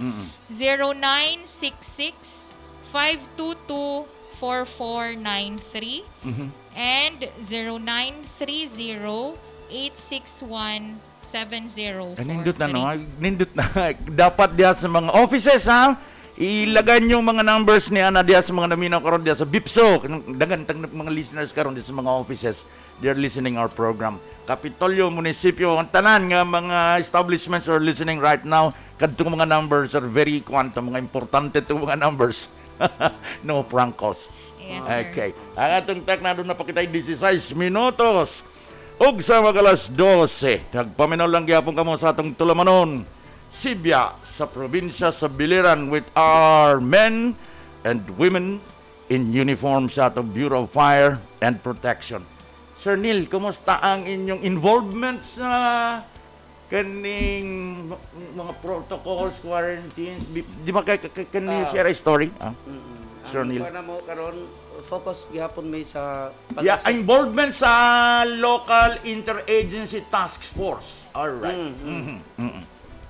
0966-522-4493 and 0930-861-7045. Nindot na, no? Nindot na. Dapat diya sa mga offices, ha? Ilagay yung mga numbers niya na diya sa mga naminaw karon diya sa BIPSO. Dagan tang mga listeners karon diya sa mga offices. They're listening our program. Kapitolyo, munisipyo, ang tanan nga mga establishments are listening right now. Kadtong mga numbers are very quantum, mga importante itong mga numbers. No prankos. Yes, sir. Okay. Ang atong tech na doon napakitay 16 minutos. Ug sa magalas 12, nagpaminaw lang gyapon kamo sa atong tulamanon. Sibya sa probinsya sa Biliran with our men and women in uniform sa atong Bureau of Fire and Protection. Sir Neil, kumusta ang inyong involvement sa kaning mga protocols, quarantines? Di ba can you share a story? Sir Neil. Para mo karon focus gihapon may sa Yeah, involvement sa local interagency task force. All right.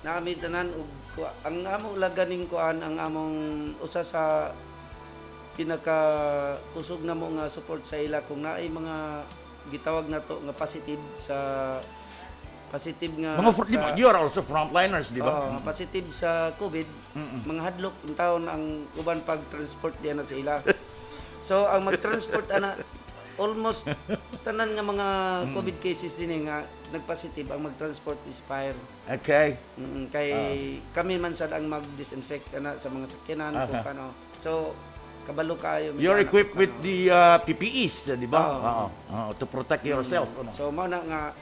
Nakami tanan og ang among laganing kuan ang among usa sa pinaka kusog namo nga support sa ila kung naay mga gitawag nato nga positive nga You are also frontliners, di ba? nga positive sa COVID, mga hadlok in taon ang uban pag-transport diyan sa ila. So ang mag-transport ana almost tanan nga mga COVID cases din nga nagpositive ang mag-transport is fire. Okay. Kay kami man sad ang mag-disinfect ana sa mga sakyanan kung paano. So kabalo kayo. You're equipped with the PPEs, di ba? To protect yourself. So mao na nga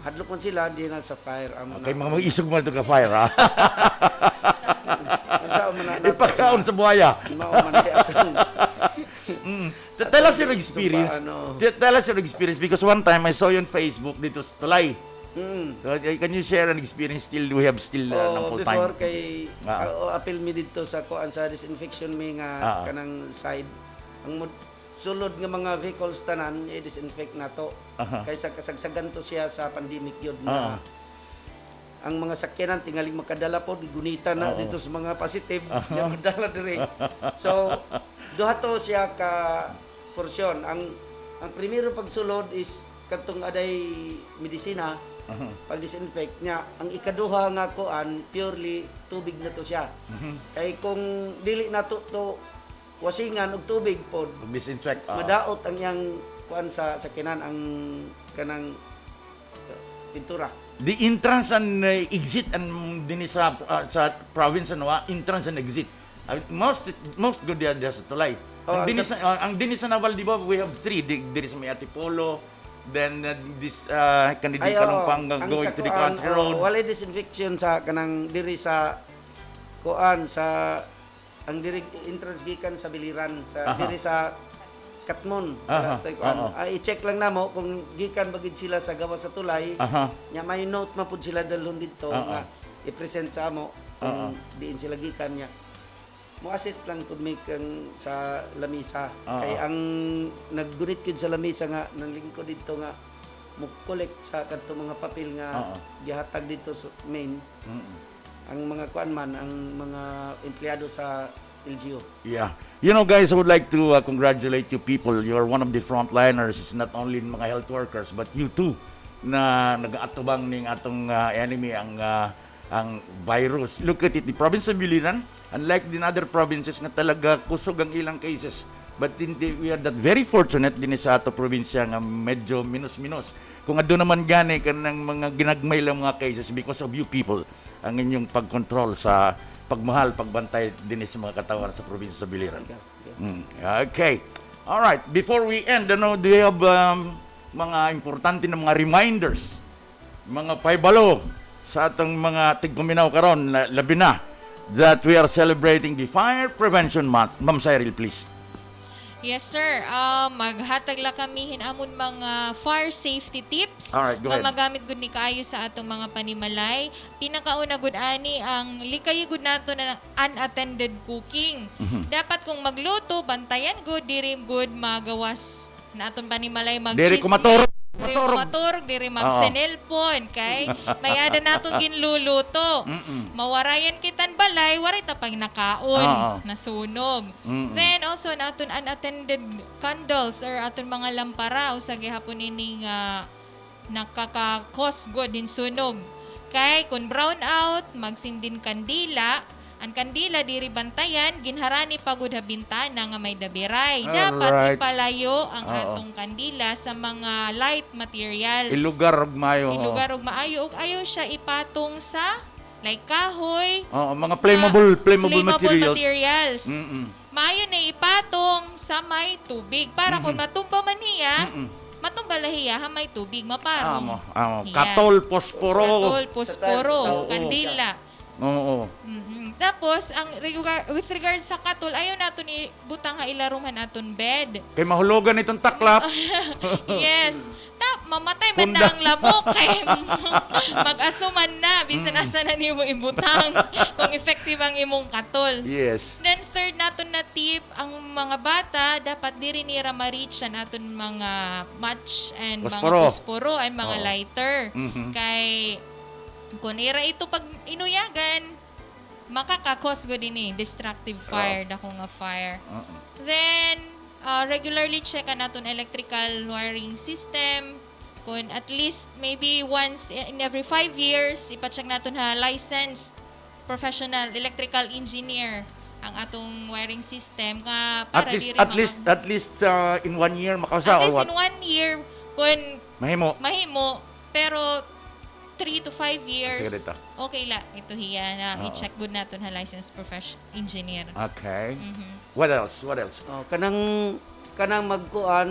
hadlok man sila di na sa fire. Okay, mga mag-isog mo ito ka fire, ha? Unsa man na Ipakaon sa buhaya. mao man atong Tell us your experience. Tell us your experience because one time I saw you on Facebook dito sa Tulay. So, can you share an experience we have still ng full time? Before kay appeal mi dito sa kuan sa disinfection mi nga kanang side ang sulod nga mga vehicles tanan i-disinfect nato kaysa kasagsagan to siya sa pandemic yun na ang mga sakyanan tingaling makadala po gunita na dito sa mga positive yung madala dire. So duha to siya ka porsyon. Ang primero pagsulod is katong aday medisina pag disinfect niya. Ang ikaduha nga kuan purely tubig na to siya. Kay kung dili na to wasingan og tubig pod Disinfect. madaot ang yang kuan sa sakyanan ang kanang pintura. The entrance and exit and din sa province entrance and exit. Most good diyan sa Tulay. Ang dinis sa Naval, di ba, we have 3. Diri sa may Antipolo, then this kanidi Ay, kanong oo. pang Ang going sa to the kuan, country road. walay disinfection sa kanang diri sa kuan sa ang diri entrance gikan sa biliran sa Aha. diri sa Katmon. Aha, aha. I-check lang namo kung gikan bagid sila sa gawa sa tulay. Aha. Nya may note mapud sila dalhon didto nga i-present sa amo kung diin sila gikan niya. Mo assist lang pud may kang sa lamisa. Kay ang naggunit gyud sa lamisa nga nang lingkod didto nga mo collect sa kadto mga papel nga gihatag dito sa main. Ang mga kuan man ang mga empleyado sa LGU. Yeah. You know, guys, I would like to congratulate you people. You are one of the frontliners. It's not only mga health workers, but you too, na nag-atubang ning atong enemy ang virus. Look at it, the province of Biliran, unlike in other provinces nga talaga kusog ang ilang cases. But we are that very fortunate din sa ato probinsya nga medyo minus-minus. Kung ado naman gani kanang mga ginagmay lang mga cases because of you people, ang inyong pagkontrol sa pagmahal, pagbantay din sa mga katawan sa probinsya sa Biliran. Okay. All right. Before we end, do you have mga importante na mga reminders, mga paibalo sa atong mga tigpaminaw karon, labi na, that we are celebrating the Fire Prevention Month. Ma'am Cyril, please. Yes, sir. Maghatag la kami hinamon mga fire safety tips Alright, go nga ahead. magamit gud ni kaayo sa atong mga panimalay. Pinakauna gud ani ang likay gud nato na unattended cooking. Dapat kung magluto, bantayan gud diri gud magawas na atong panimalay Diri mag-chismis. kumaturog. Diri kumaturog, diri magsenelpon kay may ada natong ginluluto. Mawarayan kitan balay, waray ta pag nakaon, nasunog. Then also naton unattended candles or aton mga lampara usa gihapon ini nga nakaka-cause good din sunog. Kay kung brown out, magsindin kandila. Ang kandila diri bantayan, ginharani pagud ha bintana nga may dabiray. Dapat Alright. ipalayo ang atong kandila sa mga light materials. Ilugar og mayo. Ilugar og maayo ug ayaw siya ipatong sa like kahoy. Mga flammable materials. Maayo na ipatong sa may tubig para kung matumba man hiya, matumba lahiya ha may tubig maparong. Hiya. Katol, posporo. Katol, posporo, kandila. Oo. Tapos, with regards sa katol, ayaw nato ni butang ha ilaruman aton bed. Kay mahulugan itong taklap. Yes. Mamatay man na ang lamok. Kay mag-asuman na. Bisan asa na nimo ibutang kung effective ang imong katol. Yes. Then third naton na tip, ang mga bata dapat diri nira ma-reach ang aton mga match and mga posporo and mga lighter. Kay kung ira ito pag inuyagan, makakakos gud ini destructive fire, dako nga fire. Then regularly check an aton electrical wiring system. Kung at least maybe once in every 5 years ipa-check naton ha licensed professional electrical engineer ang atong wiring system nga para At least in 1 year makausa at or least what? in 1 year kung Mahimo. pero 3 to 5 years, Sige, dito. okay la. Ito hiya na i-check good natin ha licensed engineer. Okay. What else? Kanang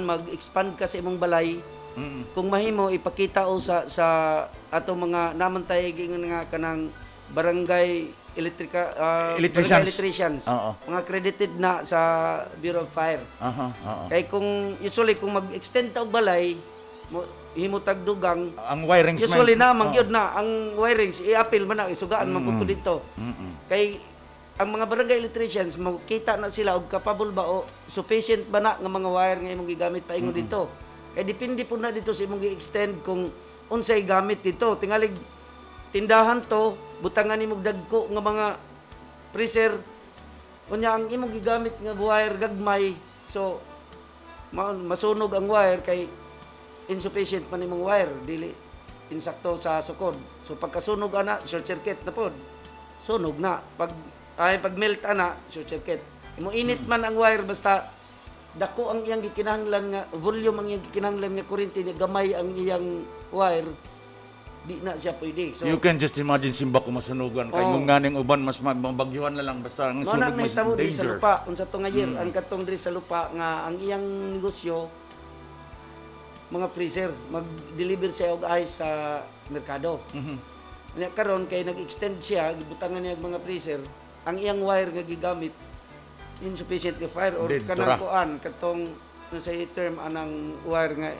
mag-expand ka sa imong balay. Kung mahimo ipakita o sa ato mga namantay nga kanang barangay electricians. Mga credited na sa Bureau of Fire. Kay kung usually kung mag-extend ta og balay, himutag dugang Ang wiring usually na magyud na ang wirings i-appeal man na isugaan man pud dito. Kay ang mga barangay electricians makita na sila og capable ba o sufficient ba na nga mga wire nga imong gigamit paingon dito. Kay depende po na dito sa imong gi-extend kung unsay gamit dito. Tingalig tindahan to, butangan imong dagko nga mga freezer. Kunya ang imong gigamit nga wire gagmay. So masunog ang wire kay insufficient man imong wire, dili insakto sa sukod. So pagkasunog ana, short circuit na pod. Sunog na. Pag melt ana, short circuit. Imo init man ang wire basta dako ang iyang gikinahanglan nga volume ang iyang gikinahanglan nga kuryente niya, gamay ang iyang wire, di na siya pwede. So You can just imagine simba kung masunugan. Kay kung ganing uban mas mabagyuhan na lang basta ang Mao na sunog mas nahitabo di sa danger. lupa unsa to nga year ang katong diri sa lupa nga ang iyang negosyo mga freezer, mag-deliver siya og ice sa merkado. Nya karon kay nag-extend siya, gibutangan niya ang mga freezer, ang iyang wire nga gigamit insufficient ka fire or Dead kanang tura. kuan katong ano sa term anang wire nga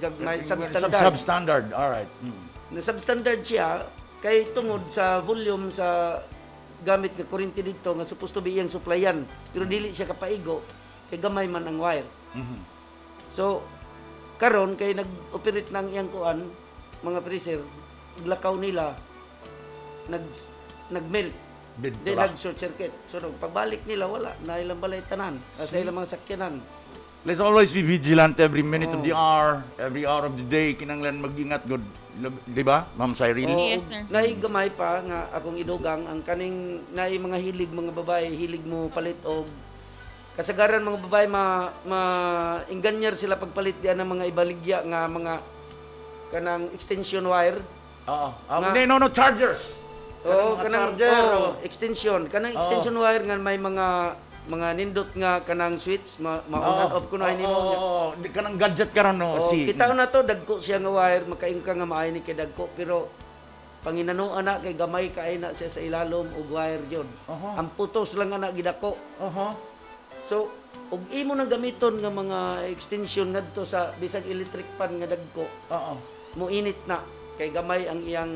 gagmay substandard. Substandard, alright. Na substandard siya kay tungod sa volume sa gamit nga kuryente dito nga supposed to be iyang supplyan pero dili siya kapaigo kay gamay man ang wire. So karon kay nag-operate ng iyang kuan mga freezer glakaw nila nag-melt Dead di tura. nag-short circuit. So nung pagbalik nila wala na ilang balay tanan sa ilang mga sakyanan. Let's always be vigilant every minute of the hour, every hour of the day. Kinanglan mag-ingat, good. Di ba, Ma'am Cyril? Yes, sir. Naay gamay pa nga akong idugang ang kaning naay mga hilig mga babae hilig mo palit og kasagaran mga babae inganyar sila pagpalit diyan ng mga ibaligya nga mga kanang extension wire. Oo. Nga- No, chargers. Oo, Kanang kanang charger, extension. Kanang extension wire nga may mga nindot nga kanang switch ma-on and off kuno ay nimo. Oo, di ka ng gadget ka ron, no? Oh, Si, kita na to dagko siya nga wire makaingon ka nga maayo ni kay dagko pero panginanuan na kay gamay kaay na siya sa ilalom og wire jud. Ang putos lang ana gidako. So ug imo nang gamiton nga mga extension ngadto sa bisag electric fan nga dagko Oo. muinit na kay gamay ang iyang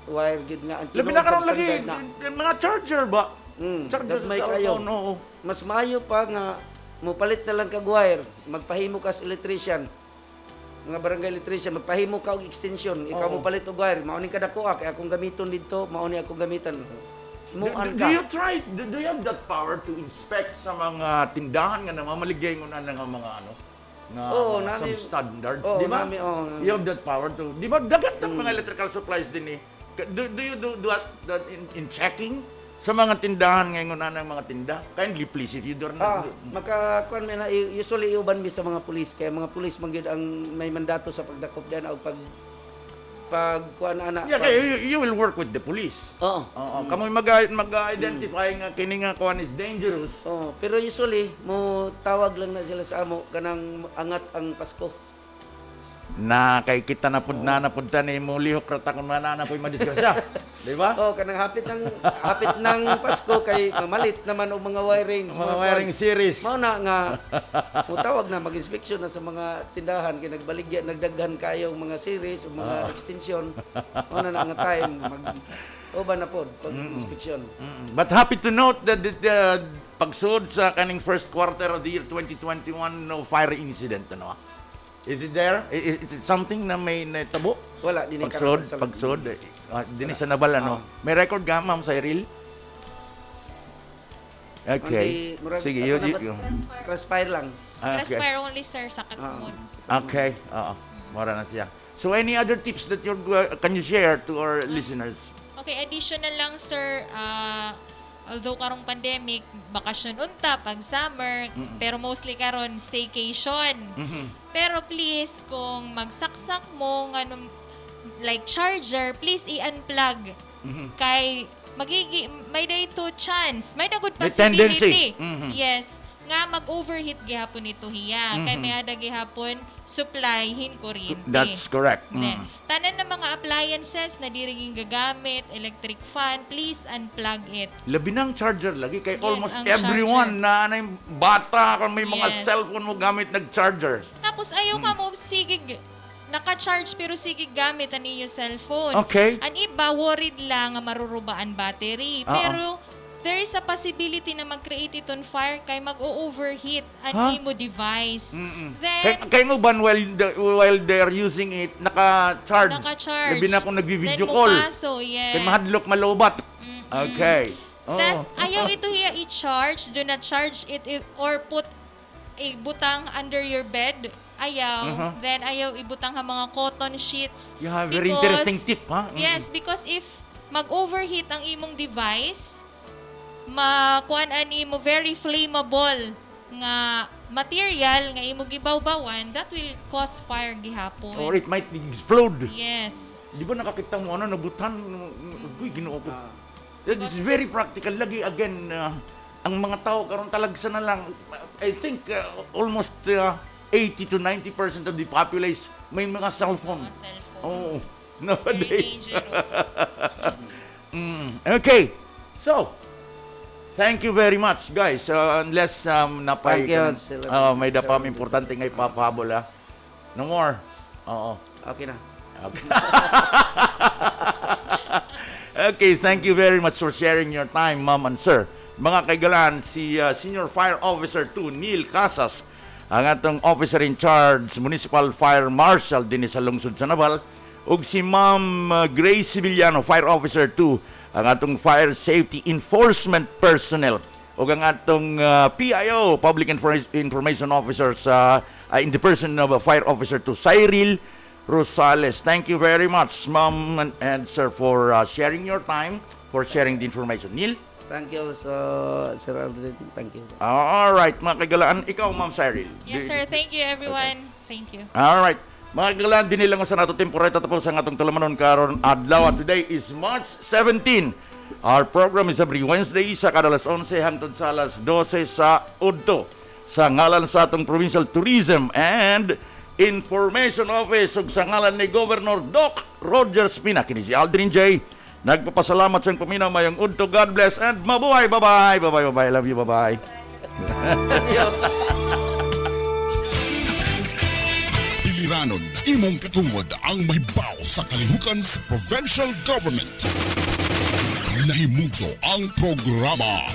wire gid nga ang Labi na karon lagi, substandard na. yung mga charger ba? Charger sa Gagmay kayo. cellphone, oo. Mas maayo pa nga mopalit na lang kag wire, magpahimo ka sa electrician. Mga barangay electrician, magpahimo ka og extension, ikaw mo palit og wire, mao ni kadako kay akong gamiton didto, mao ni akong gamitan. Himuan Do ka. you try, do you have that power to inspect sa mga tindahan nga namamaligay mo na ng mga ano? Na Oo, mga nami- substandards, oo, di ba? nami- oo, nami. You have that power to, di ba? Dagat ng mga electrical supplies din eh. Do you do that in checking sa mga tindahan ngayon na ng mga tinda? Kindly please, if you don't Makakuan man na usually iuban mi sa mga pulis kay mga pulis man gyud ang may mandato sa pagdakop diyan og pag kuan ana. Yeah, kaya you will work with the police. Oo. Oo, kamoy mag-identify nga kini nga kuan is dangerous. Oh, pero usually mo tawag lang na sila sa amo kanang angat ang Pasko. Na kay kita na pud na napunta ni mo lihok rata kun manana poy madisgrasya. Di ba? Oh, kanang hapit ng Pasko kay mamalit naman og mga wirings, Mga wiring series. Mao na nga mo tawag na mag-inspection na sa mga tindahan kay nagbaligya nagdaghan kayo mga series o mga extension. Mao na nga time mag oba na pod pag-inspection. But happy to note that the pagsud sa kaning first quarter of the year 2021 no fire incident ano. Is it there? Is it something na may natabo? Wala dinhi Pagsud. Dini sa Nabal ano. May record ka Ma'am Cyril? Okay. Sige, you. Crossfire lang. Crossfire only, sir, sa Katmon. Okay. Oo. Mora na siya. So any other tips that can you share to our listeners? Okay, additional lang, sir, although karong pandemic, bakasyon unta, pag summer, pero mostly karon staycation. Pero please, kung magsaksak mo, like charger, please i-unplug. Kay, may day to chance, may na good May possibility. tendency. Yes, nga mag-overheat gihapon ito hiya. Kay may ada gihapon, supply hin kuryente. That's correct. Then, tanan ng mga appliances na diriging gagamit, electric fan, please unplug it. Labi ng charger lagi kay Yes, almost ang everyone na anay bata kung may mga Yes. cellphone mo gamit nag-charger. Tapos ayaw ka mo sigig naka-charge pero sigig gamit ani yung cellphone. Okay. Ang iba worried lang nga marurubaan battery. Pero there is a possibility na mag-create itong fire kay mag-overheat ang imo device. Then Kay mo ban while they're using it naka-charge. naka-charge. Labi na kung nagvi-video Then, call. mupaso, yes. Kay mahadlok malobat. Okay. Tas ayaw ito hiya i-charge, do not charge it or put ibutang under your bed. Ayaw. Then ayaw ibutang ha mga cotton sheets. Yeah, very interesting tip, ha? Yes, because if mag-overheat ang imong device, makuan ani mo very flammable nga material nga imo gibawbawan, that will cause fire gihapon. Or it might explode. Yes. Di ba nakakita mo nabutan? Uy, ginoo ko. This is very practical. Lagi again, ang mga tao karon talagsa na lang. I think almost 80 to 90% of the populace may mga cellphone. Mga cellphone. Oh, Very nowadays. dangerous. Okay. So, thank you very much, guys. Unless napay Thank you, Sir. may dapam importante nga ipapahabol, ha? No more. Oo. Okay na. Okay. Okay, thank you very much for sharing your time, ma'am and sir. Mga kaigalan, si Senior Fire Officer 2, Neil Casas, ang atong officer in charge, Municipal Fire Marshal din sa lungsod sa Naval, ug si Ma'am Grace Civiliano, Fire Officer 2, ang atong Fire Safety Enforcement Personnel, ug ang atong PIO, Public Information Officer sa in the person of Fire Officer 2, Cyril Rosales. Thank you very much, ma'am and sir, for sharing your time, for sharing the information. Neil? Thank you, Sir Aldrin. Thank you. All right, mga kagalaan. Ikaw, ma'am Cyril. Yes, sir. Thank you, everyone. Thank you. All right. Mga kagalaan, dinilang sa nato temporeta tapos ang atong tulamanon karon adlaw. Today is March 17. Our program is every Wednesday sa kadalas 11 hangtod sa alas 12 sa Udto. Sa ngalan sa atong Provincial Tourism and Information Office ug sa ngalan ni Governor Doc Roger Spina, kini si Aldrin J. Nagpapasalamat sa paminaw mayong udto. God bless and mabuhay. Bye-bye. Bye-bye. Bye-bye. Love you. Bye-bye. Piliranon, imong katungod ang mahibaw sa kalihukan sa provincial government. Nahimugso ang programa.